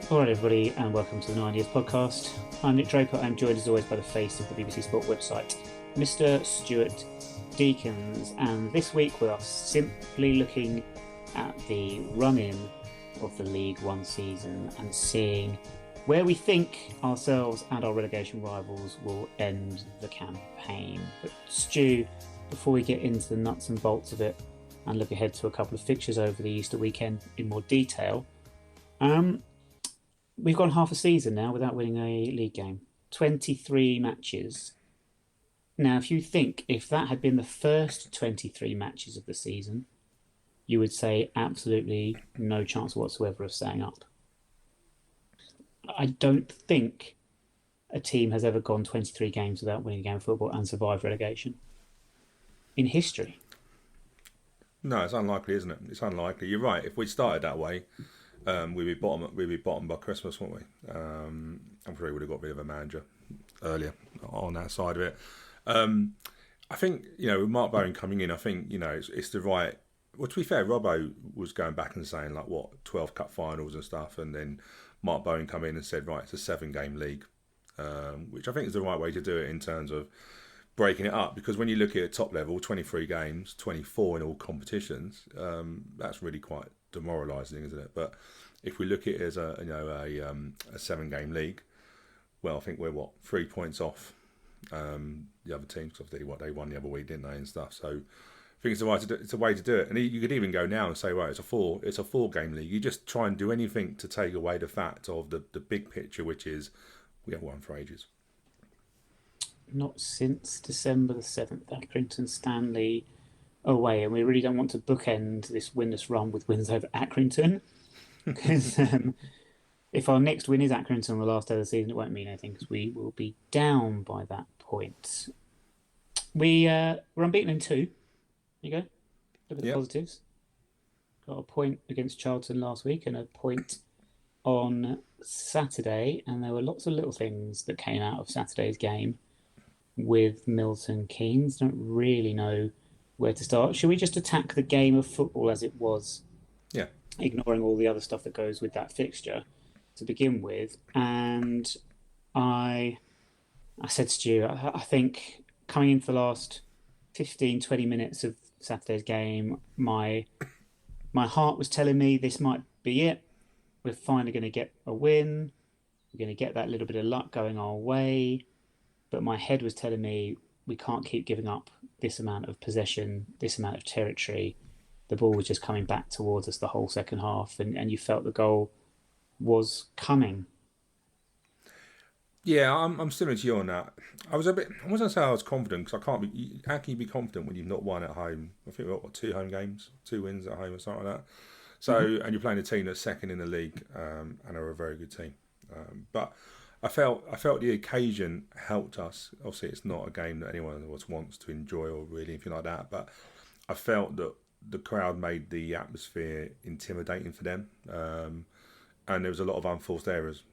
All right, everybody, and welcome to the 9 Years podcast. I'm Nick Draper. I'm joined as always by the face of the BBC Sport website, Mr. Stuart Deakins. And this week we are simply looking at the run-in of the League One season and seeing where we think ourselves and our relegation rivals will end the campaign. But Stu, before we get into the nuts and bolts of it and look ahead to a couple of fixtures over the Easter weekend in more detail, we've gone half a season now without winning a league game. 23 matches. Now, if that had been the first 23 matches of the season, you would say absolutely no chance whatsoever of staying up. I don't think a team has ever gone 23 games without winning a game of football and survived relegation in history. No, it's unlikely, isn't it? It's unlikely. You're right. If we started that way, we'd be bottom by Christmas, wouldn't we? I'm sure we would have got rid of a manager earlier on that side of it. I think, with Mark Bowen coming in, I think, it's the right... Well, to be fair, Robbo was going back and saying, 12 cup finals and stuff, and then Mark Bowen come in and said, right, it's a 7-game league, which I think is the right way to do it in terms of breaking it up, because when you look at it top level, 23 games, 24 in all competitions, that's really quite demoralising, isn't it? But if we look at it as a 7-game league, well, I think we're 3 points off the other teams, because they won the other week, didn't they, and stuff. So I think it's a way to do it. And you could even go now and say, right, it's a 4-game league. You just try and do anything to take away the fact of the big picture, which is we haven't won for ages. Not since December the 7th, Accrington Stanley away, and we really don't want to bookend this winless run with wins over Accrington, because if our next win is Accrington on the last day of the season, it won't mean anything because we will be down by that point. We're unbeaten in 2. There you go. Look at the positives. Got a point against Charlton last week and a point on Saturday, and there were lots of little things that came out of Saturday's game with Milton Keynes. Don't really know where to start. Should we just attack the game of football as it was? Yeah. Ignoring all the other stuff that goes with that fixture to begin with. And I said to Stu, I think coming into the last 15, 20 minutes of Saturday's game, my heart was telling me this might be it. We're finally going to get a win. We're going to get that little bit of luck going our way. But my head was telling me we can't keep giving up this amount of possession, this amount of territory. The ball was just coming back towards us the whole second half, and you felt the goal was coming. Yeah, I'm similar to you on that. I wasn't going to say I was confident, because how can you be confident when you've not won at home? I think we've got 2 home games, 2 wins at home or something like that. So, and you're playing a team that's second in the league, and are a very good team. But I felt the occasion helped us. Obviously, it's not a game that anyone of us wants to enjoy or really anything like that. But I felt that the crowd made the atmosphere intimidating for them, and there was a lot of unforced errors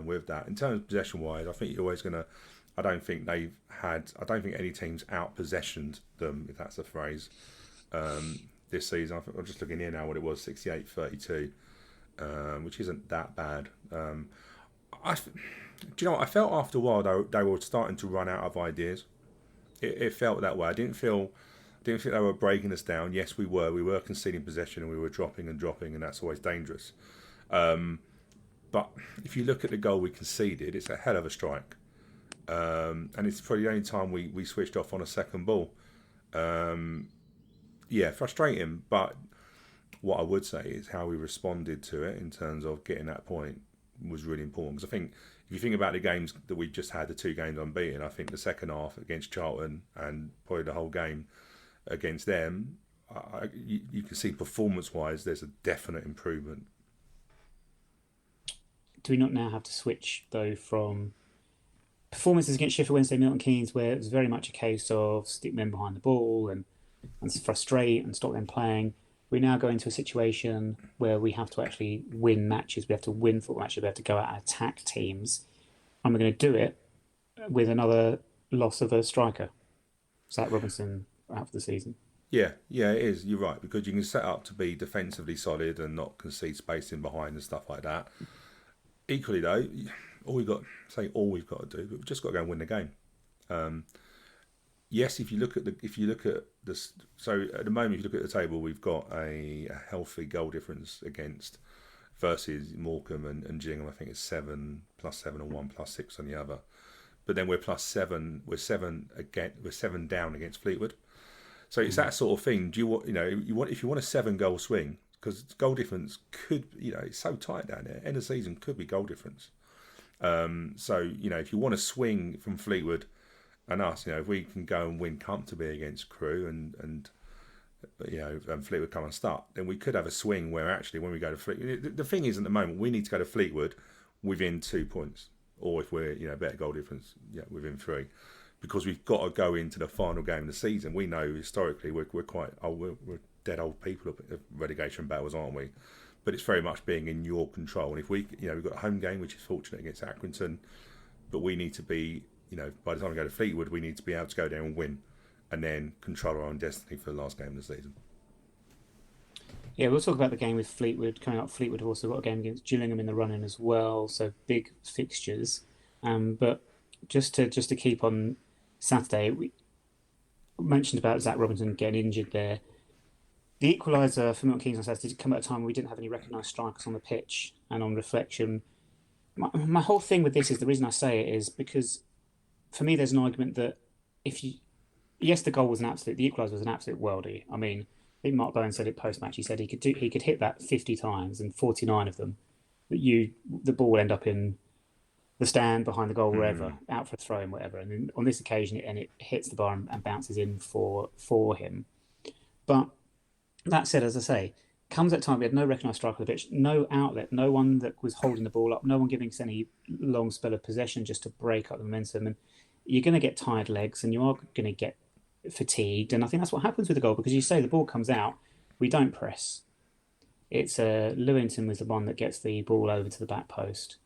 with that. In terms of possession-wise, I think you're always going to. I don't think any teams out-possessioned them, if that's the phrase, this season. I'm just looking here now what it was, 68-32, which isn't that bad. Do you know what? I felt after a while they were starting to run out of ideas. It felt that way. I didn't think they were breaking us down. Yes, we were. We were conceding possession and we were dropping, and that's always dangerous. But if you look at the goal we conceded, it's a hell of a strike. And it's probably the only time we switched off on a second ball. Frustrating. But what I would say is how we responded to it in terms of getting that point was really important. Because I think if you think about the games that we just had, the 2 games unbeaten, I think the second half against Charlton and probably the whole game against them, you can see performance-wise there's a definite improvement. Do we not now have to switch, though, from performances against Sheffield Wednesday, Milton Keynes, where it was very much a case of stick men behind the ball and frustrate and stop them playing? We now go into a situation where we have to actually win matches. We have to win football matches. We have to go out and attack teams. And we're going to do it with another loss of a striker. Zach Robinson out for the season. Yeah, it is. You're right, because you can set up to be defensively solid and not concede space in behind and stuff like that. Equally though, all we've got to do, but we've just got to go and win the game. Yes, if you look at this, so at the moment, if you look at the table, we've got a healthy goal difference against versus Morecambe and Gillingham. I think it's 7 plus 7 and 1 plus 6 on the other. But then we're plus 7. We're 7 again. We're 7 down against Fleetwood. So it's that sort of thing. Do you want if you want a 7-goal swing, because goal difference could it's so tight down there. End of season could be goal difference. So if you want to swing from Fleetwood and us, if we can go and win comfortably against Crewe and Fleetwood come and start, then we could have a swing where actually when we go to Fleetwood, the thing is at the moment we need to go to Fleetwood within 2 points, or if we're better goal difference, within 3, because we've got to go into the final game of the season. We know historically we're quite old, we're dead old people of relegation battles, aren't we? But it's very much being in your control. And if we've got a home game which is fortunate against Accrington, but we need to be by the time we go to Fleetwood, we need to be able to go down and win, and then control our own destiny for the last game of the season. Yeah, we'll talk about the game with Fleetwood coming up. Fleetwood have also got a game against Gillingham in the run-in as well, so big fixtures. But just to keep on Saturday, we mentioned about Zach Robinson getting injured there. The equaliser for Milton Keynes on Saturday did come at a time when we didn't have any recognised strikers on the pitch, and on reflection, my whole thing with this is, the reason I say it is because for me there's an argument that yes, the goal was the equaliser was an absolute worldie. I mean, I think Mark Bowen said it post-match. He said he could hit that 50 times and 49 of them, the ball will end up in the stand, behind the goal, wherever, out for a throw in, whatever. And then on this occasion, it hits the bar and bounces in for him. But that said, as I say, comes at time we had no recognised striker on the pitch, no outlet, no one that was holding the ball up, no one giving us any long spell of possession just to break up the momentum. And you're going to get tired legs and you are going to get fatigued. And I think that's what happens with the goal, because you say the ball comes out, we don't press. It's Lewington was the one that gets the ball over to the back post.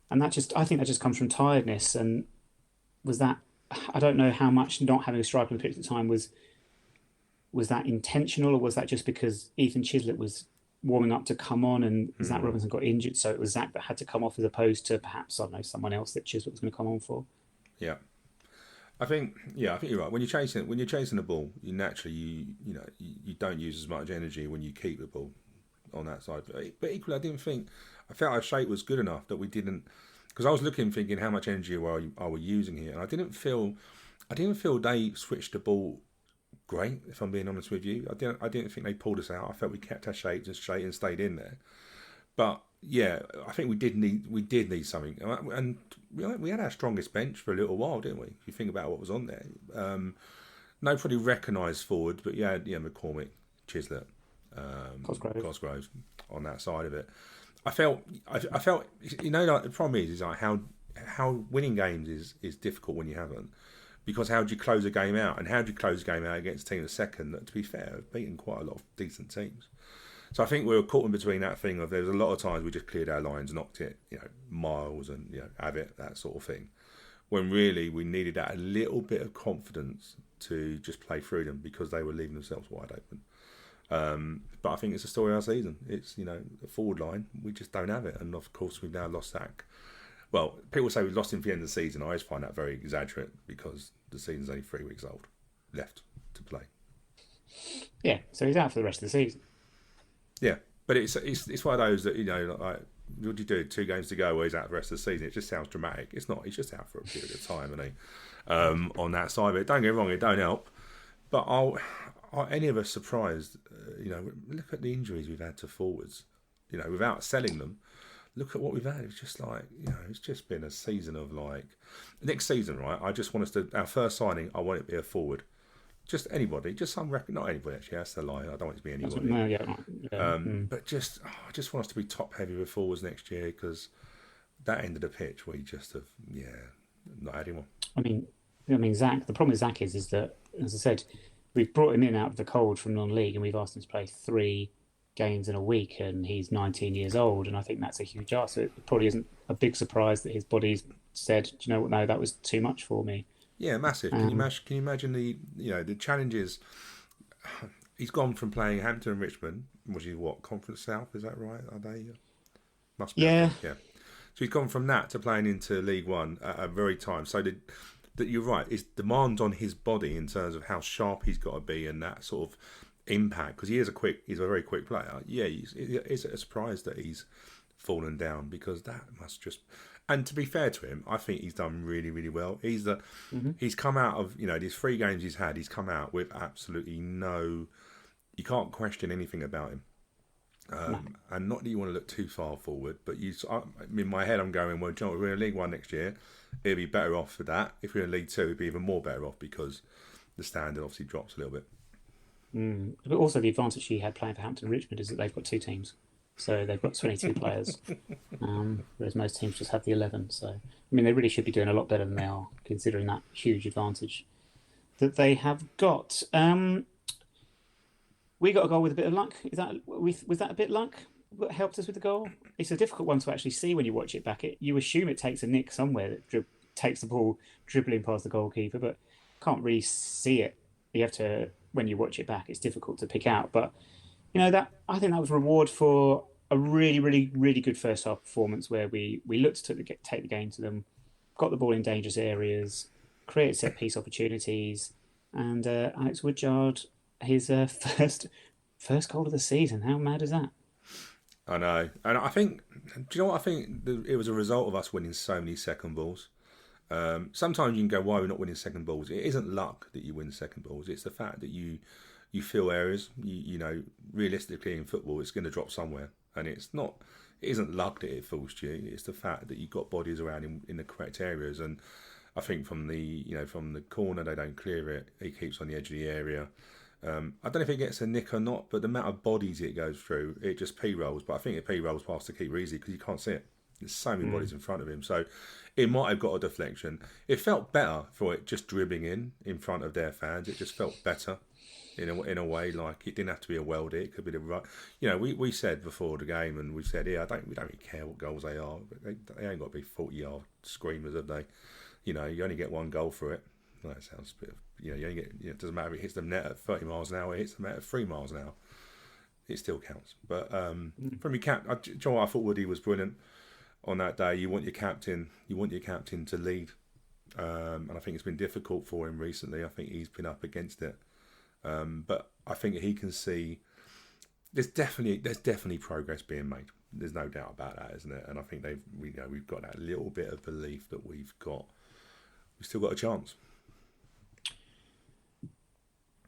And I think that just comes from tiredness. And I don't know how much not having a striker on the pitch at the time was that intentional, or was that just because Ethan Chislett was warming up to come on and Zach Robinson got injured, so it was Zach that had to come off as opposed to perhaps, I don't know, someone else that Chislett was going to come on for? Yeah. I think you're right. When you're chasing the ball, you naturally you don't use as much energy when you keep the ball on that side. But equally, I felt our shape was good enough that we didn't, because I was thinking how much energy are we using here, and I didn't feel they switched the ball great, if I'm being honest with you. I didn't think they pulled us out. I felt we kept our shapes and straight and stayed in there. But yeah, I think we did need something, and we had our strongest bench for a little while, didn't we? If you think about what was on there, nobody recognised forward, but yeah, McCormick, Chislett, Cosgrove on that side of it. I felt like the problem is like how winning games is difficult when you haven't. Because how do you close a game out? And how do you close a game out against a team that's second that, to be fair, have beaten quite a lot of decent teams? So I think we were caught in between that thing of, there was a lot of times we just cleared our lines, knocked it, miles and, have it, that sort of thing. When really we needed that a little bit of confidence to just play through them, because they were leaving themselves wide open. But I think it's a story of our season. It's, the forward line, we just don't have it. And of course we've now lost Zach. Well, people say we've lost him for the end of the season. I always find that very exaggerate, because the season's only 3 weeks old left to play. Yeah, so he's out for the rest of the season. Yeah, but it's one of those that, like, what do you do? 2 games to go where he's out for the rest of the season? It just sounds dramatic. It's not. He's just out for a period of time, isn't he? On that side of it. Don't get me wrong, it don't help. But are any of us surprised? Look at the injuries we've had to forwards. Without selling them. Look at what we've had. It's just like, it's just been a season of like, next season, right? I just want us to, our first signing, I want it to be a forward. Just anybody, just some record, not anybody actually, that's the lie. I don't want it to be anybody. But I just want us to be top heavy with forwards next year, because that end of the pitch, we just have, not had anyone. I mean, Zach, the problem with Zach is that, as I said, we've brought him in out of the cold from non-league, and we've asked him to play 3 games in a week, and he's 19 years old, and I think that's a huge ask. So it probably isn't a big surprise that his body's said, do you know what, no, that was too much for me. Yeah, massive. Can you imagine the the challenges? He's gone from playing Hampton and Richmond, which is what, Conference South, is that right? Are they? Must be. Yeah. Yeah. he's gone from that to playing into League One at a very time. So that you're right, it's demand on his body in terms of how sharp he's got to be and that sort of impact, because he's a very quick player. Yeah, it's a surprise that he's fallen down, because that must just. And to be fair to him, I think he's done really, really well. He's come out of these 3 games he's had. He's come out with absolutely no. You can't question anything about him. No. And not that you want to look too far forward, but in my head I'm going, well, John, if we're in League One next year, it'd be better off for that. If we're in League Two, it'd be even more better off, because the standard obviously drops a little bit. But also the advantage he had playing for Hampton and Richmond is that they've got 2 teams. So they've got 22 players, whereas most teams just have the 11. So, I mean, they really should be doing a lot better than they are, considering that huge advantage that they have got. We got a goal with a bit of luck. Was that a bit luck? What helped us with the goal? It's a difficult one to actually see when you watch it back. You assume it takes a nick somewhere that takes the ball dribbling past the goalkeeper, but can't really see it. You have to, when you watch it back, it's difficult to pick out. But that I think that was reward for a really, really, really good first half performance, where we looked to take the game to them, got the ball in dangerous areas, created set piece opportunities, and Alex Woodyard, his first goal of the season. How mad is that? I know, and I think, do you know what I think? It was a result of us winning so many second balls. Sometimes you can go, why are we not winning second balls? It isn't luck that you win second balls. It's the fact that you fill areas. Realistically in football, it's going to drop somewhere, and it isn't luck that it falls to you. It's the fact that you've got bodies around in the correct areas. And I think from the corner, they don't clear it. He keeps on the edge of the area. I don't know if it gets a nick or not, but the amount of bodies it goes through, it just p-rolls. But I think it p-rolls past the keeper easy, because you can't see it. There's so many bodies in front of him. So it might have got a deflection. It felt better for it just dribbling in front of their fans. It just felt better in a way. Like, it didn't have to be a weldy. It could be the right. We said before the game, and we said, we don't really care what goals they are. They ain't got to be 40-yard screamers, have they? You only get 1 goal for it. Well, that sounds a bit. You only get. It doesn't matter if it hits the net at 30 miles an hour. It hits the net at 3 miles an hour. It still counts. But from your cap, John, I thought Woody was brilliant on that day. You want your captain to lead, and I think it's been difficult for him recently. I think he's been up against it, but I think he can see there's definitely progress being made. There's no doubt about that, isn't it? And I think we've got that little bit of belief that we've still got a chance.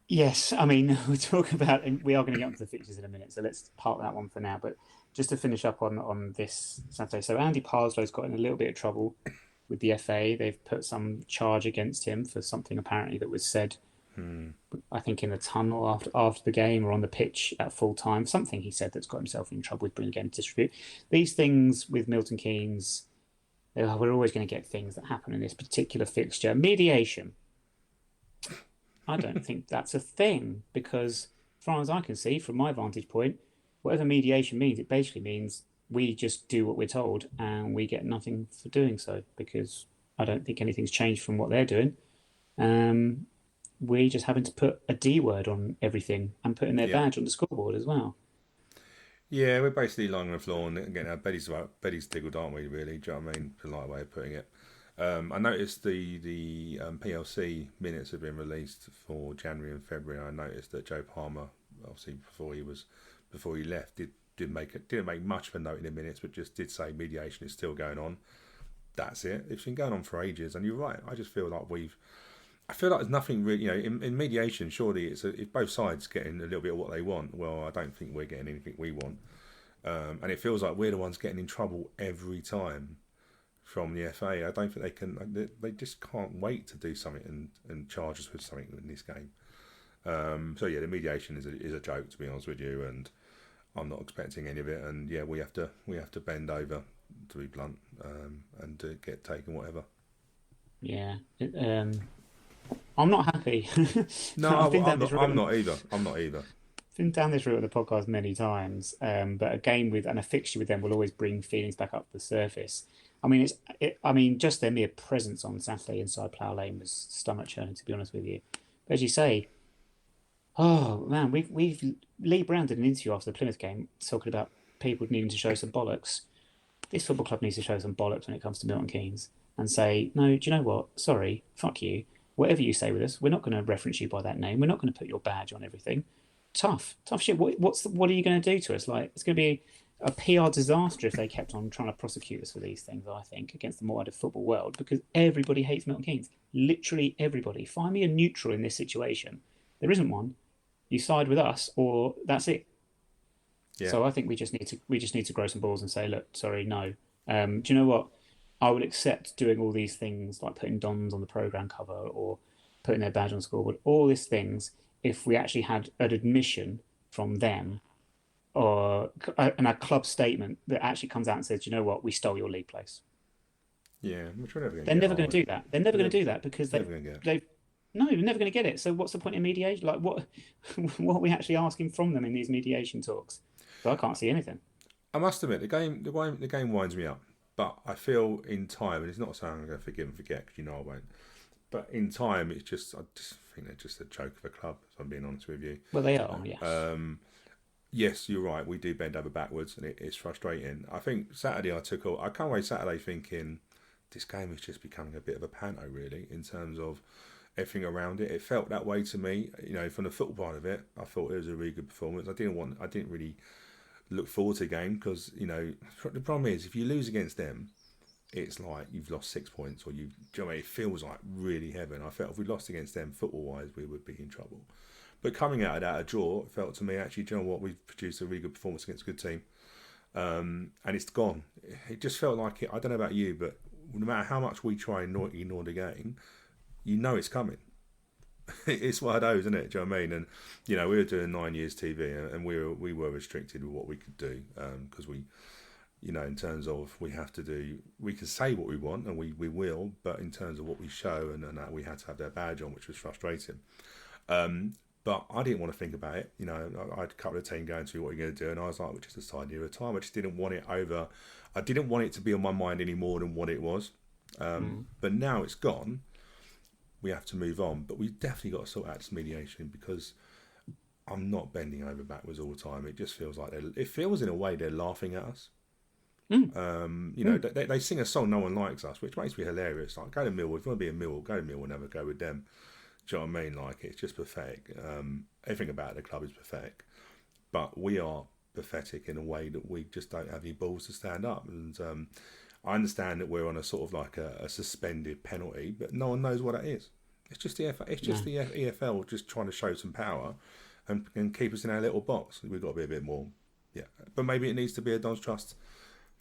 Yes, I mean, we're talking about, and we are going to get onto the fixtures in a minute, so let's park that one for now. But just to finish up on this Saturday, so Andy Parslow's got in a little bit of trouble with the FA. They've put some charge against him for something apparently that was said, I think in the tunnel after the game, or on the pitch at full time. Something he said that's got himself in trouble with bringing the game to distribute. These things with Milton Keynes, we're always going to get things that happen in this particular fixture. Mediation. I don't think that's a thing, because as far as I can see, from my vantage point, whatever mediation means, it basically means we just do what we're told and we get nothing for doing so, because I don't think anything's changed from what they're doing. We just happen to put a D word on everything and putting their badge on the scoreboard as well. Yeah, we're basically lying on the floor and getting our bellies tickled, aren't we, really? Do you know what I mean? Polite way of putting it. I noticed the PLC minutes have been released for January and February. I noticed that Joe Palmer, obviously before he left, didn't make much of a note in the minutes, but just did say mediation is still going on. That's it. It's been going on for ages, and you're right. I just feel like there's nothing really. In mediation, surely it's both sides getting a little bit of what they want. Well, I don't think we're getting anything we want, and it feels like we're the ones getting in trouble every time from the FA. I don't think they can. They just can't wait to do something and charge us with something in this game. So yeah, the mediation is a joke, to be honest with you, and I'm not expecting any of it. And yeah, we have to bend over, to be blunt, and to get taken whatever. Yeah, I'm not happy. No, I'm not either. Been down this route of the podcast many times, but a game and a fixture with them will always bring feelings back up to the surface. I mean, just their mere presence on Saturday inside Plough Lane was stomach churning, to be honest with you. But as you say, oh man, Lee Brown did an interview after the Plymouth game talking about people needing to show some bollocks. this football club needs to show some bollocks when it comes to Milton Keynes and say, no, do you know what? Sorry, fuck you. Whatever you say with us, we're not going to reference you by that name. We're not going to put your badge on everything. Tough shit. What are you going to do to us? Like, it's going to be a PR disaster if they kept on trying to prosecute us for these things, I think, against the wider football world, because everybody hates Milton Keynes. Literally everybody. Find me a neutral in this situation. There isn't one. You side with us, or that's it. Yeah. So I think we just need to grow some balls and say, look, sorry, no. Do you know what? I would accept doing all these things like putting Dons on the programme cover or putting their badge on the scoreboard, all these things, if we actually had an admission from them and a club statement that actually comes out and says, you know what, we stole your league place. Yeah, which we're never going to They're never going to do that. They're never going to do that because they're never going to get it. So what's the point in mediation? Like, what are we actually asking from them in these mediation talks? So I can't see anything. I must admit, the game winds me up, but I feel in time, and it's not saying I'm going to forgive and forget, because you know I won't. But in time, I just think they're just a joke of a club. If I'm being honest with you. Well, they are. Yes. Yes, you're right. We do bend over backwards, and it's frustrating. I think Saturday I come away Saturday thinking this game is just becoming a bit of a panto, really, in terms of everything around it. It felt that way to me. You know, from the football part of it, I thought it was a really good performance. I didn't really look forward to the game because, you know, the problem is if you lose against them, it's like you've lost 6 points, or do you know what I mean? It feels like really heavy. And I felt if we lost against them football-wise, we would be in trouble. But coming out of that, a draw, it felt to me, actually, do you know what? We've produced a really good performance against a good team. And it's gone. It just felt like it. I don't know about you, but no matter how much we try and ignore the game, you know it's coming. It's one of those, isn't it? Do you know what I mean? And, you know, we were doing 9 years TV, and we were restricted with what we could do because we, you know, in terms of we can say what we want, and we will, but in terms of what we show and that, we had to have their badge on, which was frustrating. But I didn't want to think about it. You know, I had a couple of teams going to what are you going to do, and I was like, well, just a side near a time. I just didn't want it over. I didn't want it to be on my mind any more than what it was. But now it's gone. We have to move on. But we've definitely got to sort out this mediation, because I'm not bending over backwards all the time. It just feels like it feels in a way they're laughing at us. You know, they sing a song, no one likes us, which makes me hilarious. Like, go to Millwall. If you want to be a Millwall, go to Millwall, never go with them. Do you know what I mean? Like, it's just pathetic. Everything about the club is pathetic. But we are pathetic in a way that we just don't have any balls to stand up. And I understand that we're on a sort of like a suspended penalty, but no one knows what that is. It's just the EFL just trying to show some power and keep us in our little box. We've got to be a bit more, But maybe it needs to be a Don's Trust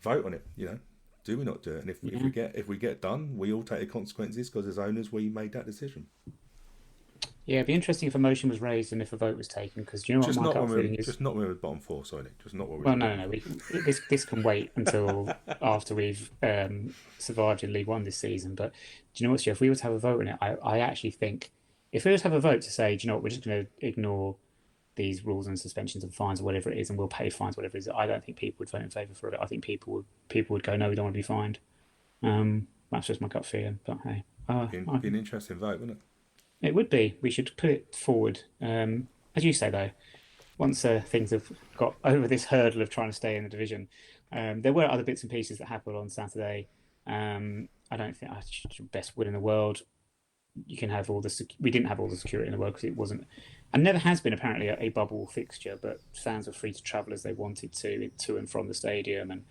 vote on it. You know, do we not do it? And if we get done, we all take the consequences, because as owners we made that decision. Yeah, it'd be interesting if a motion was raised and if a vote was taken, because do you know what my gut feeling is? Just not when we're bottom four, sorry, Nick. Just not what we're Well, no. This can wait until after we've survived in League One this season. But do you know what, Stuart? If we were to have a vote on it, I actually think if we were to have a vote to say, do you know what, we're just going to ignore these rules and suspensions and fines or whatever it is, and we'll pay fines, whatever it is, I don't think people would vote in favour for it. I think people would go, no, we don't want to be fined. That's just my gut feeling. But hey, be an interesting vote, wouldn't it? It would be. We should put it forward. As you say, though, once things have got over this hurdle of trying to stay in the division, there were other bits and pieces that happened on Saturday. I don't think I should best win in the world. You can have all the. We didn't have all the security in the world because it wasn't, and never has been apparently a bubble fixture. But fans were free to travel as they wanted to and from the stadium, and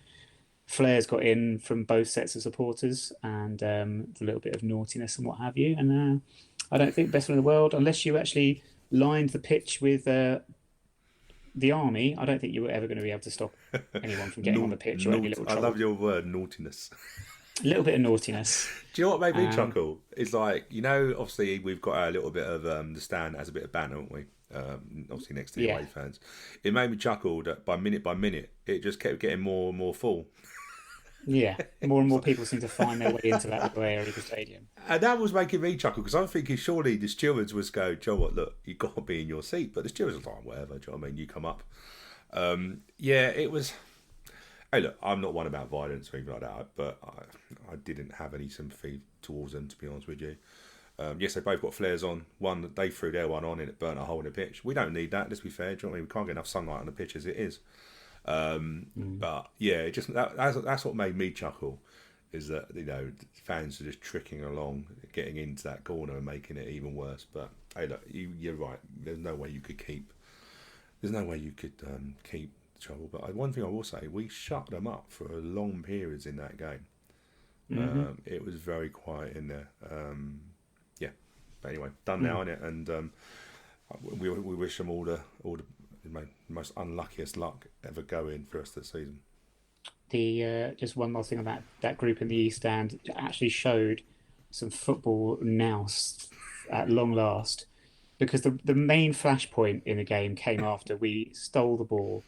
flares got in from both sets of supporters, and a little bit of naughtiness and what have you. And I don't think best one in the world, unless you actually lined the pitch with the army. I don't think you were ever going to be able to stop anyone from getting on the pitch or any little trouble. I love your word, naughtiness. A little bit of naughtiness. Do you know what made me chuckle? It's like, you know, obviously we've got our little bit of the stand as a bit of banner, haven't we? Obviously next to the away fans. It made me chuckle that by minute, it just kept getting more and more full. Yeah, more and more people seem to find their way into that little area of the stadium. And that was making me chuckle, because I'm thinking surely the stewards was go, do you know what, look, you've got to be in your seat. But the stewards was like, whatever, do you know what I mean? You come up. It was... Hey, look, I'm not one about violence or anything like that, but I didn't have any sympathy towards them, to be honest with you. Yes, they both got flares on. One, they threw their one on and it burnt a hole in the pitch. We don't need that, let's be fair. Do you know what I mean? We can't get enough sunlight on the pitch as it is. Mm. But yeah, that's what made me chuckle, is that fans are just tricking along, getting into that corner and making it even worse. But hey, look, you're right. There's no way you could keep. There's no way you could keep the trouble. But one thing I will say, we shut them up for long periods in that game. Hmm. It was very quiet in there. Yeah, but anyway, done Mm. now, innit? And we wish them all the most unluckiest luck ever going for the rest of the season. The just one more thing on that group in the East Stand actually showed some football now at long last, because the main flashpoint in the game came after we stole the ball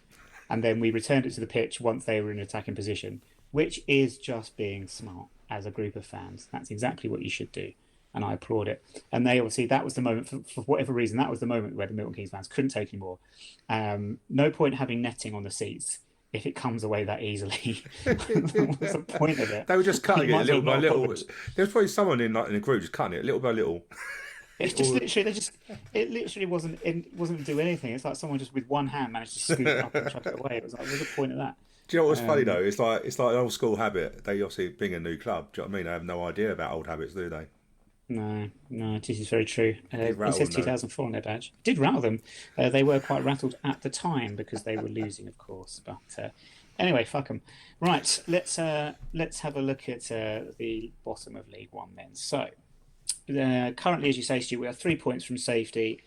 and then we returned it to the pitch once they were in attacking position, which is just being smart as a group of fans. That's exactly what you should do. And I applaud it. And they obviously, that was the moment, for whatever reason, that was the moment where the Milton Keynes fans couldn't take anymore. No point having netting on the seats if it comes away that easily. What's the point of it? They were just cutting You it might as well little by not have little. put them. There was probably someone in the group just cutting it little by little. It's just literally it literally wasn't do anything. It's like someone just with one hand managed to scoop it up and chuck it away. It was like, what's the point of that? Do you know what's funny Um, though? It's like an old school habit. They obviously, being a new club, do you know what I mean? They have no idea about old habits, do they? no, no, this is very true. Did It rattle says them though. 2004 on their badge. Did rattle them. They were quite rattled at the time because they were losing, of course. But anyway, fuck them. Right, let's have a look at the bottom of League One then. So currently, as you say, Stu, we are 3 points from safety.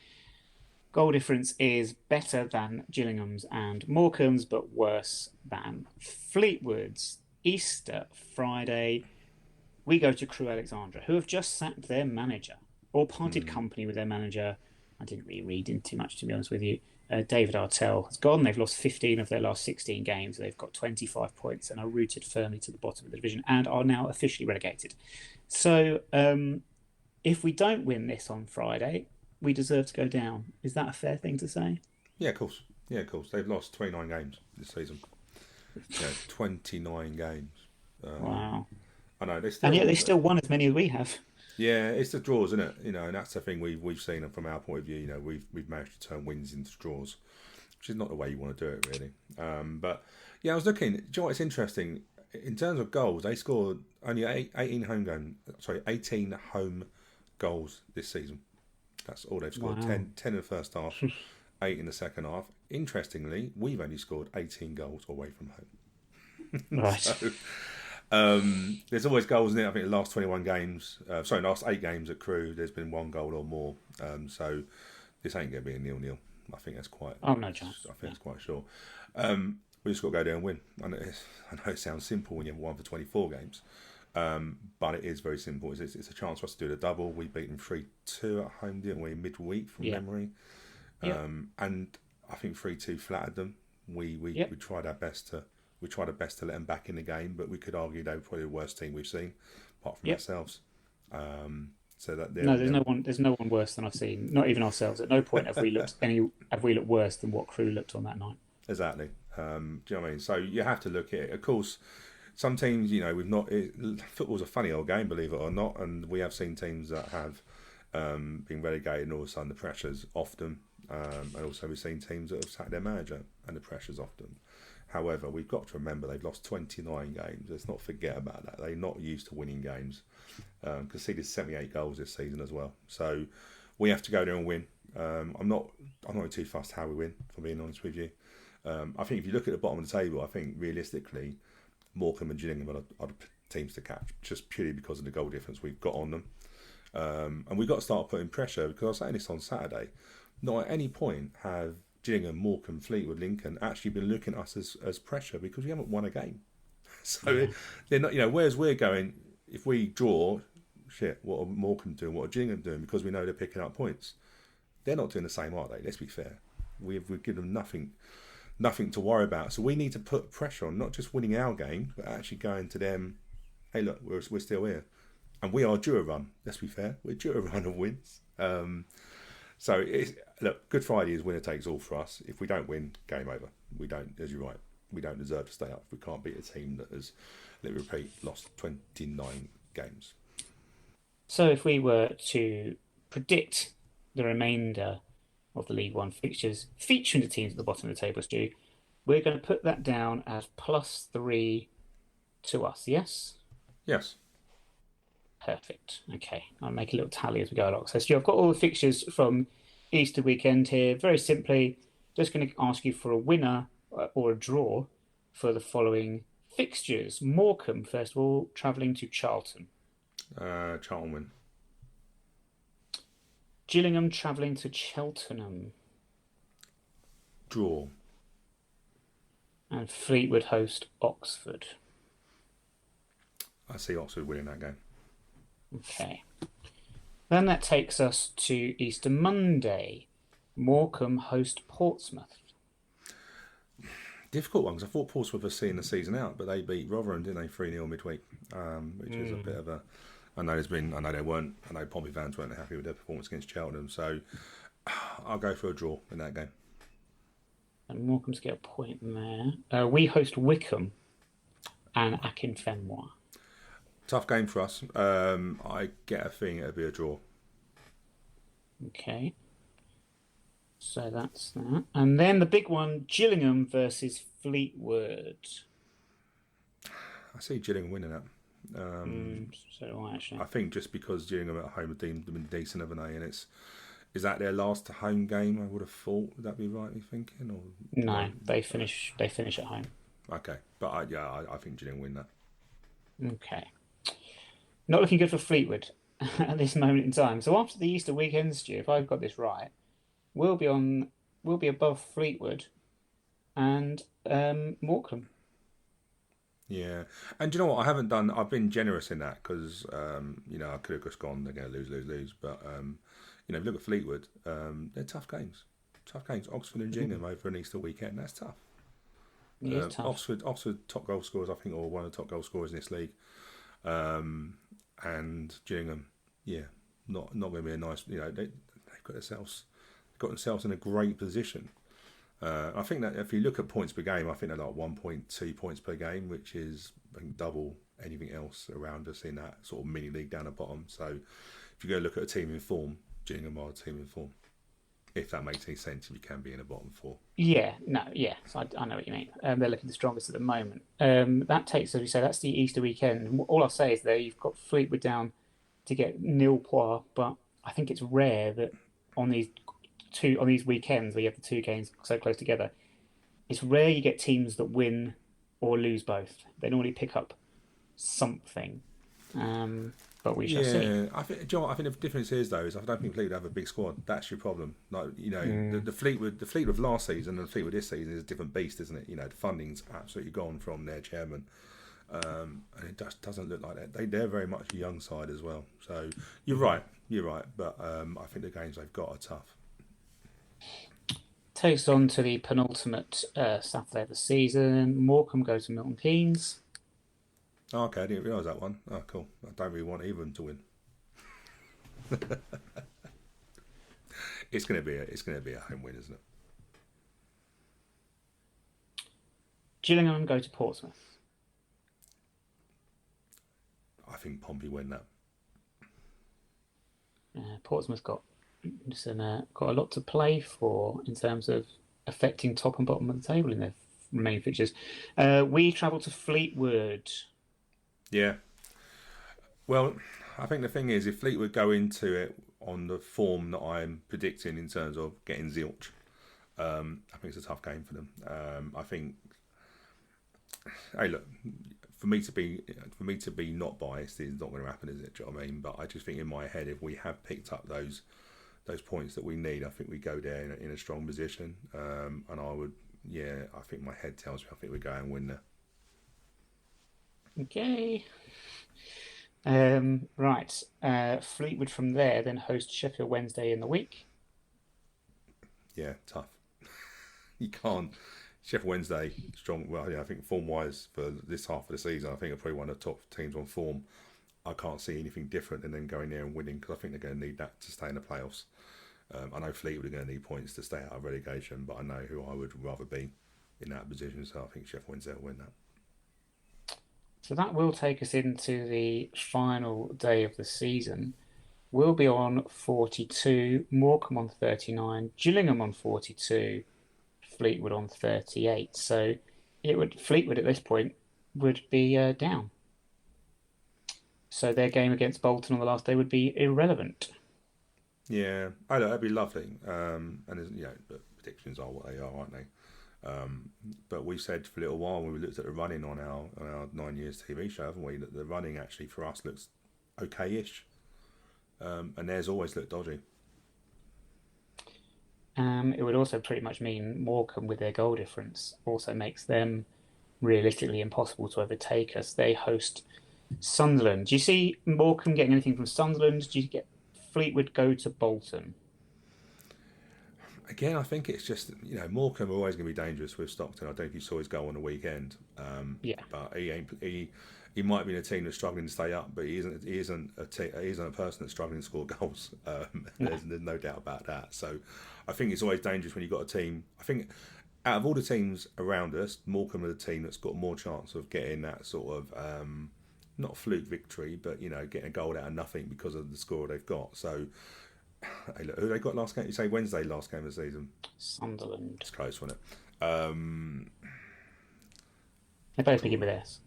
Goal difference is better than Gillingham's and Morecambe's, but worse than Fleetwood's. Easter Friday, we go to Crewe Alexandra, who have just sacked their manager or parted Hmm. company with their manager. I didn't really read into too much, to be honest with you. David Artell has gone. They've lost 15 of their last 16 games. They've got 25 points and are rooted firmly to the bottom of the division and are now officially relegated. So, if we don't win this on Friday, we deserve to go down. Is that a fair thing to say? Yeah, of course. Yeah, of course. They've lost 29 games this season. Yeah, 29 games. Um, Wow. I know they And yet they still. still won as many as we have. Yeah, it's the draws, isn't it? And that's the thing we've seen, and from our point of view, we've managed to turn wins into draws, which is not the way you want to do it, really. But yeah, I was looking. Do you know what's interesting? In terms of goals, they scored only 18 home goals this season. That's all they've scored. Wow. 10 in the first half, 8 in the second half. Interestingly, we've only scored 18 goals away from home. Right. So there's always goals in it. I think the last 21 games, last 8 games at Crewe, there's been one goal or more. So this ain't going to be a 0-0. I think that's quite. Oh, no chance. I think it's quite sure. We just got to go there and win. I know it sounds simple when you have won for 24 games, but it is very simple. It's a chance for us to do the double. We beat them 3-2 at home, didn't we? Midweek from Yeah. memory, Yep. and I think 3-2 flattered them. We Yep. tried our best to. We tried our best to let them back in the game, but we could argue they were probably the worst team we've seen, apart from Yep. ourselves. So that No, there's no one. There's no one worse than I've seen. Not even ourselves. At no point have we looked worse than what Crewe looked on that night. exactly. Do you know what I mean? So you have to look at it. Of course, some teams, we've not. Football's a funny old game, believe it or not, and we have seen teams that have been relegated, and all of a sudden the pressure's off them, and also we've seen teams that have sacked their manager, and the pressure's off them. However, we've got to remember they've lost 29 games. Let's not forget about that. They're not used to winning games. Conceded 78 goals this season as well. So we have to go there and win. I'm not too fussed how we win, if I'm being honest with you. I think if you look at the bottom of the table, I think realistically, Morecambe and Gillingham are the teams to catch, just purely because of the goal difference we've got on them. And we've got to start putting pressure, because I was saying this on Saturday. Not at any point have Gillingham, Morecambe, Fleetwood, Lincoln actually been looking at us as pressure, because we haven't won a game. So they're not, whereas we're going, if we draw, shit, what are Morecambe doing? What are Gillingham doing? Because we know they're picking up points. They're not doing the same, are they? Let's be fair. We've given them nothing to worry about. So we need to put pressure on, not just winning our game, but actually going to them, hey, look, we're still here. And we are due a run. Let's be fair. We're due a run of wins. So, look, Good Friday is winner takes all for us. If we don't win, game over. We don't, as you're right, we don't deserve to stay up. We can't beat a team that has, let me repeat, lost 29 games. So if we were to predict the remainder of the League One fixtures featuring the teams at the bottom of the table, Stu, We're going to put that down as +3 to us, yes? Yes. Perfect. Okay, I'll make a little tally as we go along. So, Stu, I've got all the fixtures from Easter weekend here. Very simply, just going to ask you for a winner or a draw for the following fixtures. Morecambe, first of all, travelling to Charlton. Charlton win. Gillingham travelling to Cheltenham. Draw. And Fleetwood host Oxford. I see Oxford winning that game. Okay. Then that takes us to Easter Monday. Morecambe host Portsmouth. Difficult one because I thought Portsmouth were seeing the season out, but they beat Rotherham, didn't they? 3-0 midweek, which is a bit of a. I know they weren't. I know Pompey fans weren't happy with their performance against Cheltenham, so I'll go for a draw in that game. And Morecambe's get a point there. We host Wickham and Akinfenwa. Tough game for us. I get a thing it'll be a draw. Okay. So that's that. And then the big one, Gillingham versus Fleetwood. I see Gillingham winning that. So do I, actually. I think just because Gillingham at home have deemed them decent, haven't they? And is that their last home game? I would have thought. Would that be right? Me thinking, or no? They finish at home. Okay, but I think Gillingham win that. Okay. Not looking good for Fleetwood at this moment in time. So after the Easter weekend, Stu, if I've got this right, we'll be above Fleetwood and Morecambe. Yeah, and do you know what? I've been generous in that because I could have just gone they're going to lose, but if you look at Fleetwood, they're tough games. Oxford and Gillingham over an Easter weekend, that's tough. It is tough. Oxford top goal scorers, I think, or one of the top goal scorers in this league. And Gillingham, not going to be a nice. They've got themselves in a great position. I think that if you look at points per game, I think they're like 1.2 points per game, which is I think double anything else around us in that sort of mini league down the bottom. So if you go look at a team in form, Gillingham are a team in form. If that makes any sense, if you can be in a bottom four. So I know what you mean. They're looking the strongest at the moment. That takes, as we say, that's the Easter weekend. All I'll say is there you've got Fleetwood down to get nil points, but I think it's rare that on these weekends where you have the two games so close together, it's rare you get teams that win or lose both. They normally pick up something. But we shall see. I think the difference is though is I don't think Fleetwood have a big squad. That's your problem. Like the Fleetwood of last season and the Fleetwood this season is a different beast, isn't it? The funding's absolutely gone from their chairman, and it just doesn't look like that. They're very much a young side as well. So you're right. But I think the games they've got are tough. Takes on to the penultimate Saturday of the season. Morecambe go to Milton Keynes. Oh, okay, I didn't realise that one. Oh, cool. I don't really want either of them to win. It's going to be a home win, isn't it? Gillingham go to Portsmouth. I think Pompey win that. Portsmouth got a lot to play for in terms of affecting top and bottom of the table in their remaining fixtures. We travel to Fleetwood. Yeah. Well, I think the thing is, if Fleetwood go into it on the form that I'm predicting in terms of getting zilch, I think it's a tough game for them. I think, hey, look, for me to be not biased is not going to happen, is it? Do you know what I mean? But I just think in my head, if we have picked up those points that we need, I think we go there in a strong position. And I think my head tells me I think we go and win there. Okay. Right. Fleetwood from there then host Sheffield Wednesday in the week. Yeah, tough. You can't. Sheffield Wednesday, strong. Well, I think form-wise for this half of the season, I think they're probably one of the top teams on form. I can't see anything different than them going there and winning because I think they're going to need that to stay in the playoffs. I know Fleetwood are going to need points to stay out of relegation, but I know who I would rather be in that position, so I think Sheffield Wednesday will win that. So that will take us into the final day of the season. We'll be on 42, Morecambe on 39, Gillingham on 42, Fleetwood on 38. So Fleetwood at this point would be down. So their game against Bolton on the last day would be irrelevant. Yeah, I know that'd be lovely. But predictions are what they are, aren't they? But we said for a little while when we looked at the running on our 9 years TV show, haven't we? That the running actually for us looks okay-ish, and theirs always looked dodgy. It would also pretty much mean Morecambe with their goal difference also makes them realistically impossible to overtake us. They host Sunderland. Do you see Morecambe getting anything from Sunderland? Do you get Fleetwood go to Bolton? Again, I think it's just Morecambe are always going to be dangerous with Stockton. I don't know if you saw his goal on the weekend, Yeah. but he might be in a team that's struggling to stay up, but he isn't a person that's struggling to score goals. There's no doubt about that. So I think it's always dangerous when you've got a team. I think out of all the teams around us, Morecambe are the team that's got more chance of getting that sort of not fluke victory, but getting a goal out of nothing because of the score they've got. So. Hey, look, who they got last game? You say Wednesday, last game of the season. Sunderland. It's close, wasn't it? They both begin with S.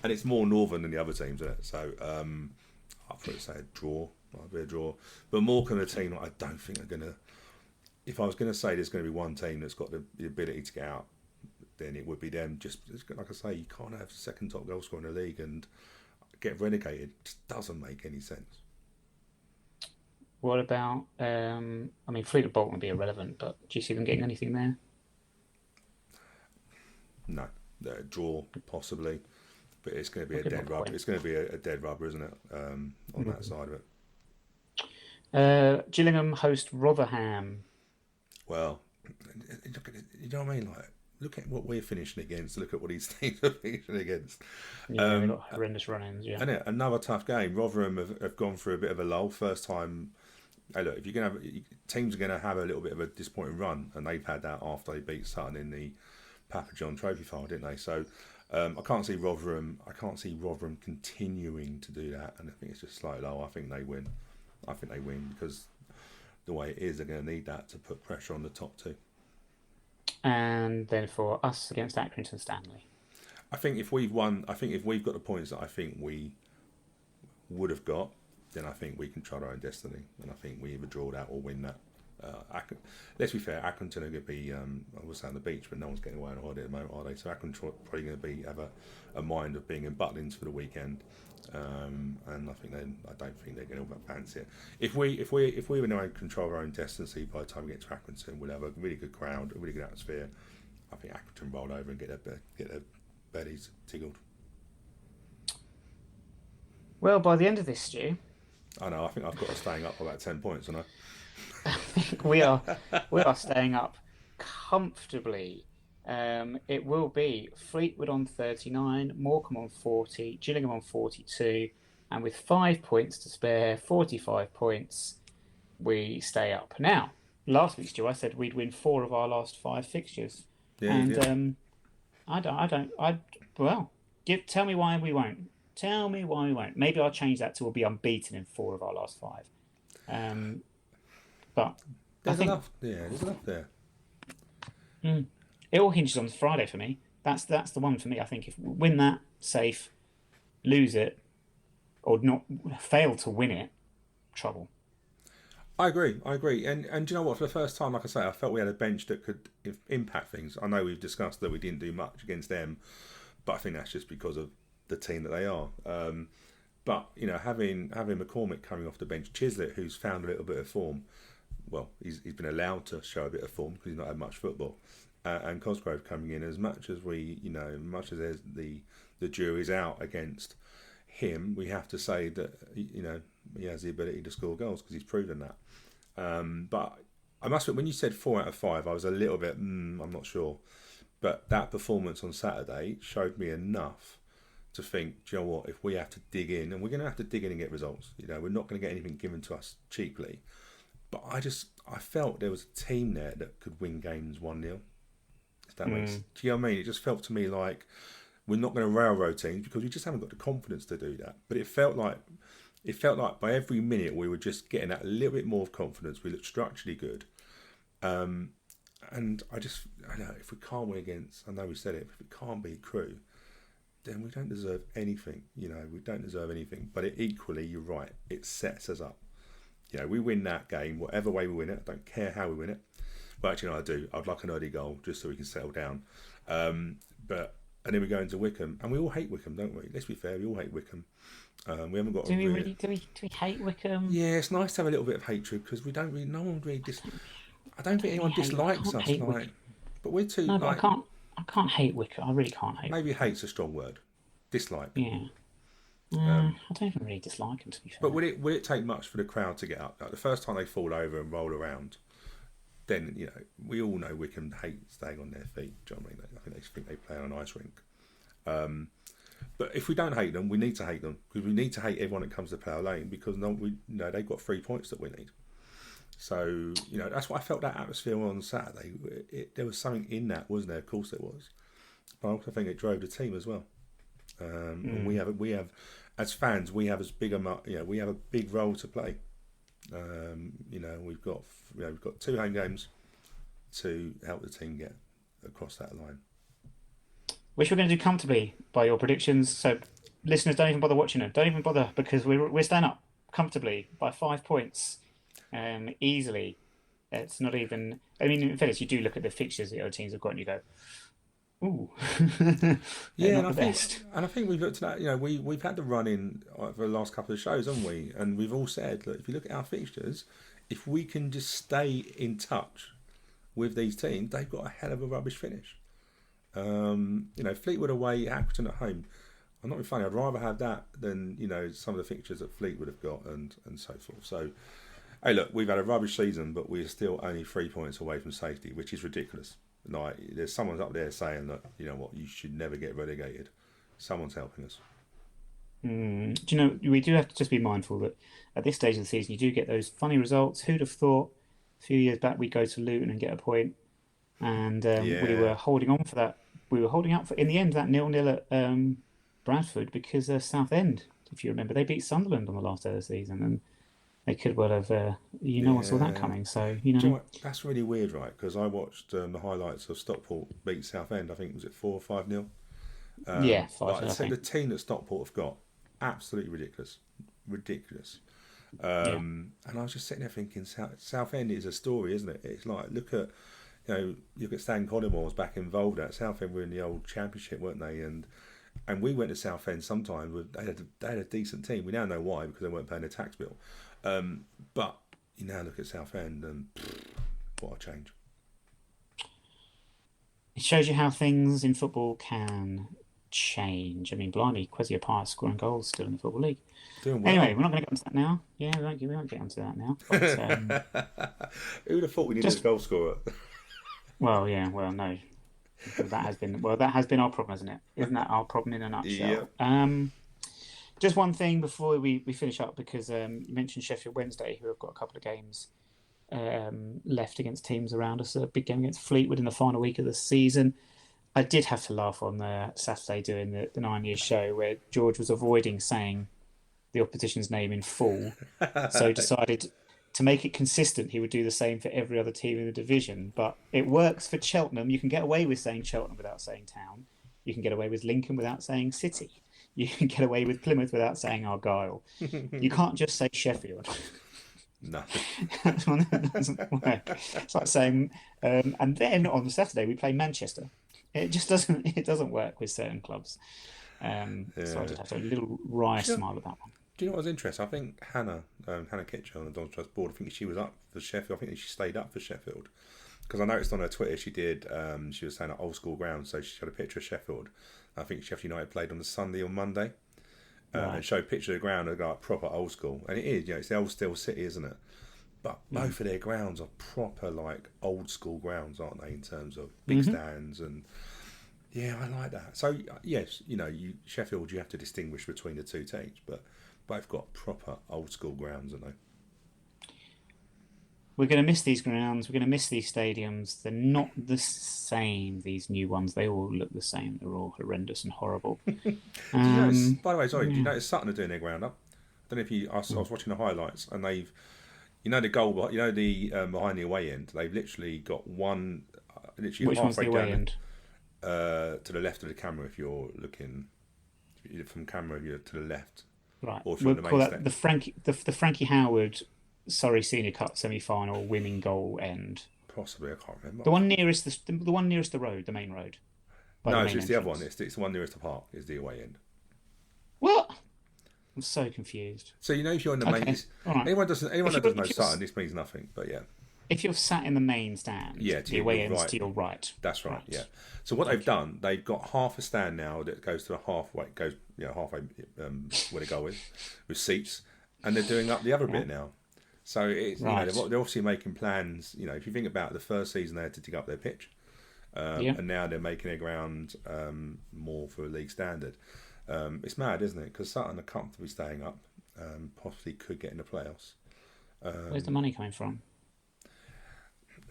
And it's more northern than the other teams, isn't it? So I'll probably say a draw. Might be a draw. But Morecambe, a team I don't think are going to. If I was going to say there's going to be one team that's got the ability to get out, then it would be them. Just like I say, you can't have the second top goal scorer in the league and get relegated. It just doesn't make any sense. What about, Fleetwood Bolton would be irrelevant, but do you see them getting anything there? No, draw possibly, but it's going to be a dead rubber. It's going to be a dead rubber, isn't it? On that side of it. Gillingham host Rotherham. Well, you know what I mean? Like, look at what we're finishing against. Look at what these teams are finishing against. Yeah, they've got horrendous run-ins. Yeah, and another tough game. Rotherham have gone through a bit of a lull. First time. Hey, look, if you're going to have teams are going to have a little bit of a disappointing run, and they've had that after they beat Sutton in the Papa John Trophy final, didn't they? So I can't see Rotherham continuing to do that, and I think it's just slightly low. I think they win. Because the way it is, they're going to need that to put pressure on the top two. And then for us against Accrington Stanley, I think if we've won, if we've got the points that I think we would have got, then I think we control our own destiny, and I think we either draw that or win that. Let's be fair, Accrington are going to be, I was saying the beach, but no one's getting away on holiday at the moment, are they? So Accrington are probably going to have a mind of being in Butlins for the weekend, and I don't think they're going to fancy it. If we were to control our own destiny by the time we get to Accrington, we'll have a really good crowd, a really good atmosphere. I think Accrington roll over and get their bellies tickled. Well, by the end of this, Stu, I know. I think I've got us staying up by about 10 points, haven't I? I think we are staying up comfortably. It will be Fleetwood on 39, Morecambe on 40, Gillingham on 42, and with 5 points to spare, 45 points, we stay up. Now, last week, Stu, I said we'd win 4 of our last 5 fixtures, Yeah, and tell me why we won't. Tell me why we won't. Maybe I'll change that to we'll be unbeaten in 4 of our last 5. But there's enough. Yeah, there's enough there. It all hinges on Friday for me. That's the one for me. I think if we win that, safe, lose it, or not fail to win it, trouble. I agree. And do you know what? For the first time, like I say, I felt we had a bench that could impact things. I know we've discussed that we didn't do much against them, but I think that's just because of the team that they are. But having McCormick coming off the bench, Chislett, who's found a little bit of form. Well, he's been allowed to show a bit of form because he's not had much football. And Cosgrove coming in, as much as there's the jury's out against him, we have to say that he has the ability to score goals because he's proven that. But I must admit, when you said 4 out of 5, I was a little bit I'm not sure. But that performance on Saturday showed me enough to think, do you know what, if we have to dig in, and we're going to have to dig in and get results, we're not going to get anything given to us cheaply. But I felt there was a team there that could win games 1-0. If that makes, do you know what I mean? It just felt to me like we're not going to railroad teams because we just haven't got the confidence to do that. But it felt like by every minute we were just getting that little bit more of confidence. We looked structurally good. And I know if we can't win against, I know we said it, but if we can't beat Crew, then we don't deserve anything. We don't deserve anything. But equally, you're right, it sets us up. We win that game, whatever way we win it. I don't care how we win it. Well, actually, no, I do. I'd like an early goal just so we can settle down. And then we go into Wycombe, and we all hate Wycombe, don't we? Let's be fair, we all hate Wycombe. We haven't got. Do we really? Do we hate Wycombe? Yeah, it's nice to have a little bit of hatred because we don't really. No one really. I don't think anyone dislikes us. But we're too. No, but I can't hate Wycombe. I really can't hate. Maybe hate's a strong word. Dislike. Yeah. I don't even really dislike them, to be fair. But would it take much for the crowd to get up? Like the first time they fall over and roll around, then we all know Wycombe hate staying on their feet. Do you know what I mean? I think they think they play on an ice rink. But if we don't hate them, we need to hate them because we need to hate everyone that comes to Plough Lane because they've got 3 points that we need. So that's what I felt that atmosphere on Saturday. There was something in that, wasn't there? Of course there was. But I also think it drove the team as well. And we have as fans we have we have a big role to play. We've got 2 home games to help the team get across that line. Which we're going to do comfortably by your predictions. So listeners, don't even bother watching it. Don't even bother because we're staying up comfortably by 5 points, easily. It's not even. I mean, in fairness, you do look at the fixtures the other teams have got, and you go, "Ooh, yeah." And I think we've looked at that. We've had the run in for the last couple of shows, haven't we? And we've all said that if you look at our fixtures, if we can just stay in touch with these teams, they've got a hell of a rubbish finish. Fleetwood away, Accrington at home. I'm not being funny. I'd rather have that than some of the fixtures that Fleetwood have got and so forth. So, hey, look, we've had a rubbish season, but we're still only 3 points away from safety, which is ridiculous. Like, there's someone up there saying that you should never get relegated. Someone's helping us. We do have to just be mindful that at this stage of the season, you do get those funny results. Who'd have thought a few years back we'd go to Luton and get a point, and we were holding on for that. We were holding out for, in the end, that 0-0 at Bradford because Southend, if you remember, they beat Sunderland on the last day of the season, and they could well have, one saw that coming. So, Do you know what? That's really weird, right? Because I watched the highlights of Stockport beat Southend. I think, was it 4 or 5-0? 5-0. So the team that Stockport have got, absolutely ridiculous. And I was just sitting there thinking, Southend is a story, isn't it? It's like, look at Stan Collymore was back involved at Southend. Were in the old Championship, weren't they? And we went to Southend sometimes. They had a decent team. We now know why, because they weren't paying their tax bill. But you now look at Southend and what a change. It shows you how things in football can change. I mean, blimey, Kwesi Appiah scoring goals still in the Football League. Doing well. Anyway, we're not going to get onto that now. Yeah, we won't get onto that now. But, who would have thought we needed a goal scorer? Well, no. That has been our problem, hasn't it? Isn't that our problem in a nutshell? Yep. Just one thing before we finish up, because you mentioned Sheffield Wednesday, who have got a couple of games left against teams around us. A big game against Fleetwood in the final week of the season. I did have to laugh on Saturday doing the 9 Years show where George was avoiding saying the opposition's name in full, so decided to make it consistent, he would do the same for every other team in the division. But it works for Cheltenham. You can get away with saying Cheltenham without saying Town. You can get away with Lincoln without saying City. You can get away with Plymouth without saying Argyle. You can't just say Sheffield. No. That's one that doesn't work. It's like saying, and then on Saturday we play Manchester. It just doesn't work with certain clubs. So I just have a little wry smile at that one. Do you know what was interesting? I think Hannah Kitcher on the Don's Trust board, I think she was up for Sheffield. I think she stayed up for Sheffield. Because I noticed on her Twitter she was saying at old school ground, so she had a picture of Sheffield. I think Sheffield United played on the Sunday or Monday. And showed a picture of the ground of like proper old school. And it is, it's the old Steel City, isn't it? But both of their grounds are proper like old school grounds, aren't they, in terms of big stands and yeah, I like that. So yes, Sheffield, you have to distinguish between the two teams, but both got proper old school grounds, aren't they? We're going to miss these grounds. We're going to miss these stadiums. They're not the same, these new ones. They all look the same. They're all horrendous and horrible. By the way, sorry, do you notice Sutton are doing their ground up? I don't know if I was watching the highlights and they've, You know the goal. You know the behind the away end. They've literally got one, literally Which one's the halfway away down end? to the left of the camera. If you're looking from camera, you're to the left, Right. or if you're We'll on the call main that stand. the Frankie Howard Surrey Senior Cup semi-final winning goal end. Possibly, I can't remember. The one nearest the one nearest the road, the main road, by the No, main it's the other one. entrance. It's the one nearest the park. Is the away end. What? I'm so confused. So you know if you're in the main, Okay, all right. anyone If that you're, doesn't know if you're Sutton, this means nothing. But yeah, if you're sat in the main stand, yeah, the away end's right. to your right. That's right. Right. Yeah. So what they've done, they've got half a stand now that goes to the halfway, halfway where the goal is, with seats, and they're doing up the other bit now. So it's Right. they're obviously making plans. You know, if you think about the first season, they had to dig up their pitch, and now they're making their ground more for a league standard. It's mad, isn't it? Because Sutton are comfortably staying up, possibly could get in the playoffs. Where's the money coming from?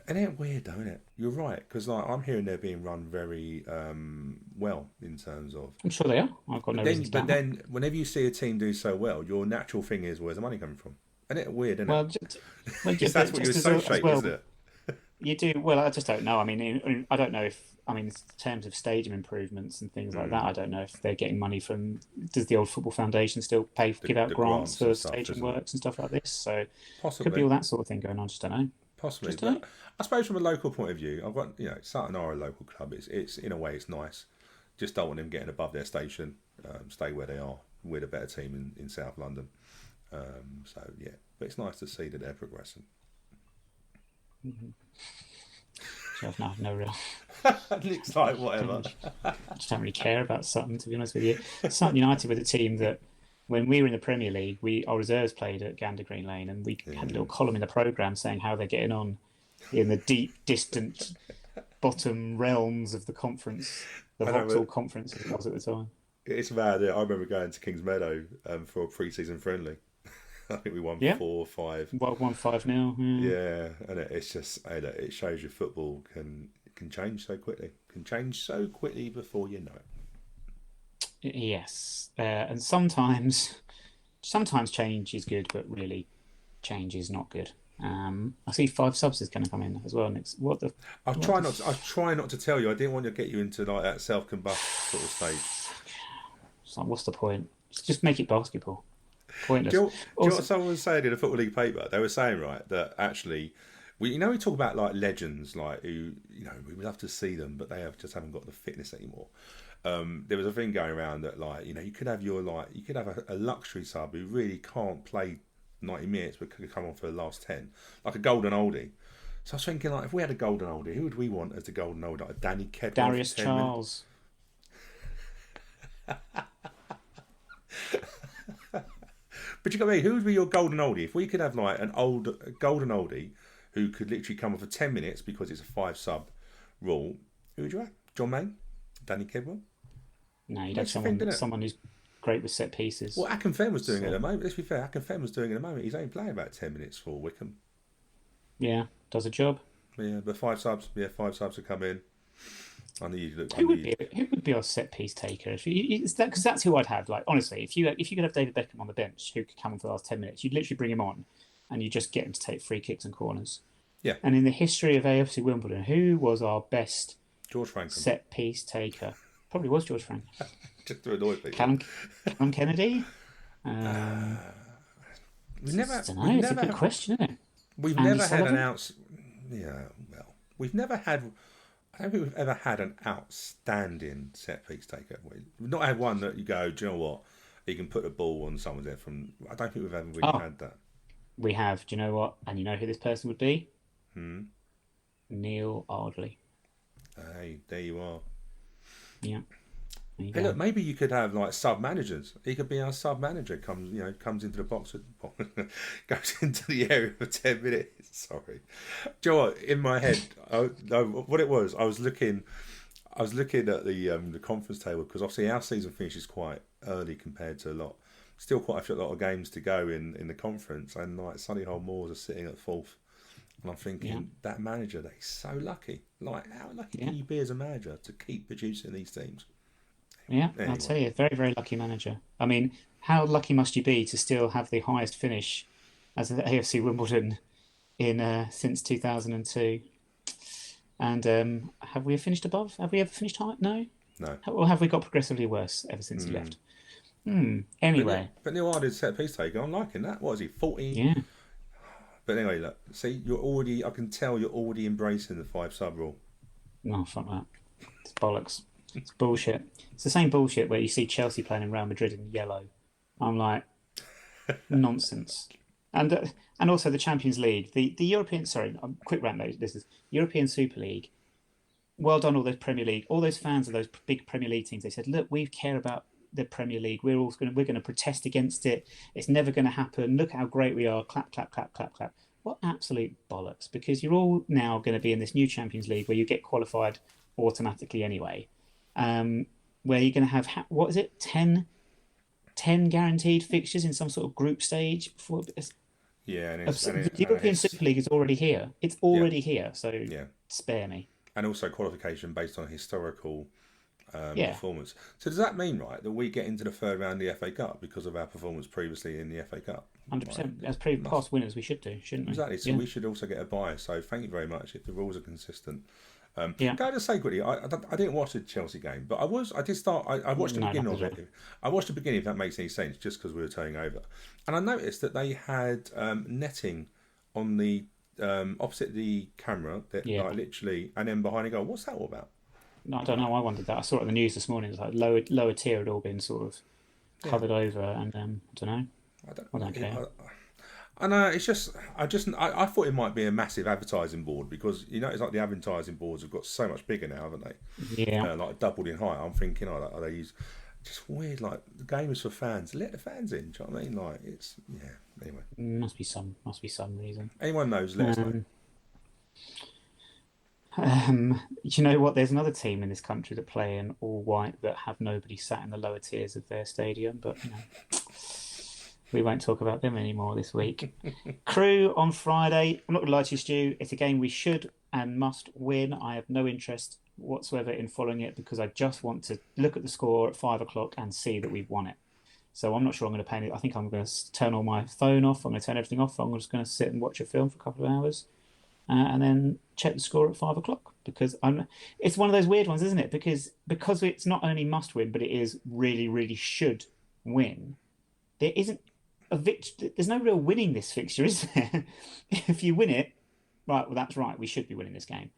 And it's weird, though, isn't it? You're right, because like I'm hearing they're being run very well in terms of. I'm sure they are. I've got no reason to doubt that. Then, whenever you see a team do so well, your natural thing is, where's the money coming from? And it's weird, isn't Well, it? just, That's what you just associate, well, isn't it? you do. Well, I just don't know. I mean, I don't know if. I mean, in terms of stadium improvements and things like that, I don't know if they're getting money from. Does the old Football Foundation still give out the grants grants for and stuff, stadium isn't it? works and stuff like this? So Possibly. could be all that sort of thing going on. Just don't know. Possibly, Just don't but know. I suppose from a local point of view, I've got Sutton are a local club. It's in a way it's nice. Just don't want them getting above their station. Stay where they are. We're the better team in South London. So yeah, but it's nice to see that they're progressing. So I've no real. Looks like whatever. Just don't really care about Sutton, to be honest with you. Sutton United were the team that, when we were in the Premier League, our reserves played at Gander Green Lane, and we had a little column in the programme saying how they're getting on in the deep, distant bottom realms of the conference, the Vauxhall Conference as it was at the time. It's mad. I remember going to Kings Meadow for a pre-season friendly. I think we won 4-5. Well, 1-5 now. Yeah, and it's just it shows you football can change so quickly. Can change so quickly before you know it. Yes, and sometimes change is good, but really change is not good. I see 5 subs is going to come in as well next. I'll try not to tell you. I didn't want to get you into like that self-combust sort of stage. It's like, what's the point? Just make it basketball. Pointless. Do you know what someone was saying in a Football League paper? They were saying, right, that actually, we talk about like legends, like who, we would love to see them, but they just haven't got the fitness anymore. There was a thing going around that like, you could have a luxury sub who really can't play 90 minutes, but could come on for the last 10, like a golden oldie. So I was thinking, like, if we had a golden oldie, who would we want as the golden oldie? Like a Danny Kedwell, Darius Charles. But you got me. Who would be your golden oldie? If we could have like a golden oldie who could literally come on for 10 minutes because it's a 5 sub rule, who would you have? John Main, Danny Kedwell? No, you'd have someone who's great with set pieces. Well, Akinfenwa was doing it at the moment. Let's be fair. Akinfenwa was doing it at the moment. He's only playing about 10 minutes for Wickham. Yeah, does a job. Yeah, but 5 subs. Yeah, 5 subs would come in. Who would be our set piece taker? Because that's who I'd have. Like, honestly, if you could have David Beckham on the bench who could come on for the last 10 minutes, you'd literally bring him on, and you just get him to take free kicks and corners. Yeah. And in the history of AFC Wimbledon, who was our best George Franklin set piece taker? Probably was George Franklin. Just to annoy people. Callum Kennedy. We've never. It's a good question, isn't it? We've Andy never Sullivan? had an outs. Yeah, well, we've never had. I don't think we've ever had an outstanding set piece taker. We've not had one that you go, do you know what? You can put a ball on someone's head from. I don't think we've ever really had that. We have. Do you know what? And you know who this person would be? Neil Ardley. Hey, there you are. Yeah. Hey, look, maybe you could have like sub managers. He could be our sub manager. Comes into the box, goes into the area for 10 minutes. Sorry, do you know what? In my head, what it was, I was looking at the conference table because obviously our season finishes quite early compared to still quite a lot of games to go in the conference, and like Solihull Moors are sitting at 4th. And I'm thinking, that manager, they're so lucky. Like, how lucky can you be as a manager to keep producing these teams? Yeah, Anyway. I'll tell you, very, very lucky manager. I mean, how lucky must you be to still have the highest finish as an AFC Wimbledon in since 2002. And have we finished above? Have we ever finished high? No. No. Or have we got progressively worse ever since he left? Anyway, But Neil Ard's set piece taker, I'm liking that. What is he, 40? yeah. But anyway, look, see, you're already, I can tell you're already embracing the 5 sub rule. No, fuck that. It's bollocks. It's bullshit. It's the same bullshit where you see Chelsea playing in Real Madrid in yellow. I'm like, nonsense. And also the Champions League, the European. Sorry, quick rant though. This is European Super League. Well done, all those Premier League, all those fans of those big Premier League teams. They said, look, we care about the Premier League. We're going to protest against it. It's never going to happen. Look how great we are. Clap, clap, clap, clap, clap. What absolute bollocks! Because you're all now going to be in this new Champions League where you get qualified automatically anyway. Where you're going to have what is it, 10 guaranteed fixtures in some sort of group stage before. Yeah, and The European Super League is already here. It's already here. So yeah, spare me. and also qualification based on historical Yeah. performance. So does that mean, right, that we get into the third round of the FA Cup because of our performance previously in the FA Cup? 100%. As past winners, we should do, shouldn't we? Exactly. So Yeah. we should also get a buy. So thank you very much if the rules are consistent. Yeah. Can I just say quickly, I didn't watch the Chelsea game, but I did start. I watched the No, beginning not of at it. I watched the beginning, if that makes any sense, just because we were turning over, and I noticed that they had netting on the opposite the camera, that Yeah. like literally, and then behind the goal. What's that all about? No, I don't know. I wondered that. I saw it on the news this morning. It was like lower tier had all been sort of covered over, and I don't know. I don't care. And it's just, I thought it might be a massive advertising board because it's like the advertising boards have got so much bigger now, haven't they? Yeah. Like doubled in height. I'm thinking, are they use just weird? Like the game is for fans. Let the fans in. Do you know what I mean? Like it's Anyway, Must be some reason. anyone knows? Let us know. You know what? There's another team in this country that play in all white that have nobody sat in the lower tiers of their stadium, but we won't talk about them anymore this week. Crew on Friday. I'm not going to lie to you, Stu. It's a game we should and must win. I have no interest whatsoever in following it because I just want to look at the score at 5 o'clock and see that we've won it. So I'm not sure I'm going to pay. I think I'm going to turn all my phone off. I'm going to turn everything off. I'm just going to sit and watch a film for a couple of hours. And then check the score at 5 o'clock because it's one of those weird ones, isn't it? Because it's not only must win, but it is really, really should win. There isn't a victory. There's no real winning this fixture, is there? If you win it, right, well, that's right. We should be winning this game.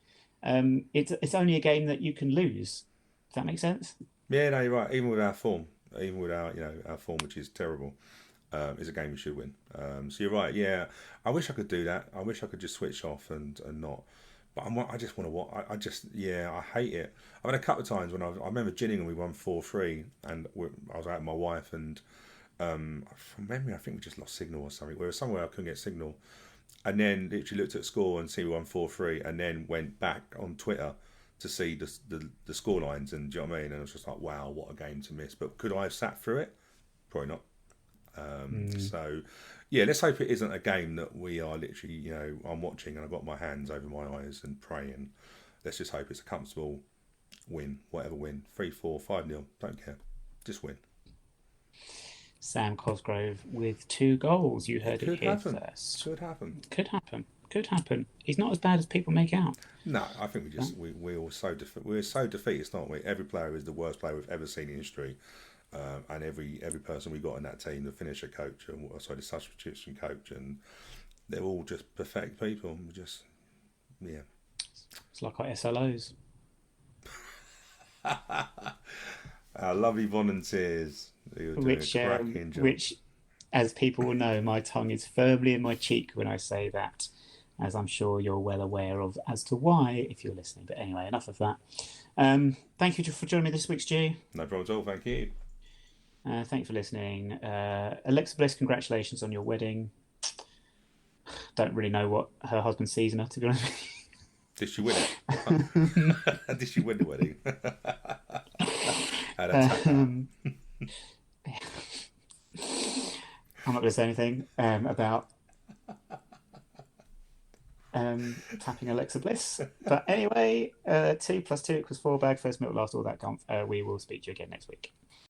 It's only a game that you can lose. Does that make sense? Yeah, no, you're right. Even with our form, our form, which is terrible. Is a game we should win. So you're right. Yeah, I wish I could do that. I wish I could just switch off and not. But I just want to watch. I hate it. I've had a couple of times when I remember Ginningham, we won 4-3, and I was out with my wife, and from memory, I think we just lost signal or something. We were somewhere I couldn't get signal, and then literally looked at the score and see we won 4-3, and then went back on Twitter to see the score lines, and do you know what I mean? And I was just like, wow, what a game to miss. But could I have sat through it? Probably not. So, yeah, let's hope it isn't a game that we are literally, I'm watching and I've got my hands over my eyes and praying. Let's just hope it's a comfortable win, whatever win. 3-4, 5-0, don't care. Just win. Sam Cosgrove with 2 goals. You heard it here first. Could happen. Could happen. He's not as bad as people make out. No, I think we're so defeatist, aren't we? Every player is the worst player we've ever seen in history. And every person we got in that team, the finisher coach, the substitution coach, and they're all just pathetic people. And we just, It's like our SLOs. Our lovely volunteers who are doing a cracking job. Which, as people will know, my tongue is firmly in my cheek when I say that, as I'm sure you're well aware of as to why, if you're listening. But anyway, enough of that. Thank you for joining me this week, Stu. No problem at all, thank you. Thanks for listening. Alexa Bliss, congratulations on your wedding. Don't really know what her husband sees in her, to be honest. Did she win it? Did she win the wedding? I'm not going to say anything about tapping Alexa Bliss. But anyway, 2 + 2 = 4 bag, first milk, last, all that gump. We will speak to you again next week.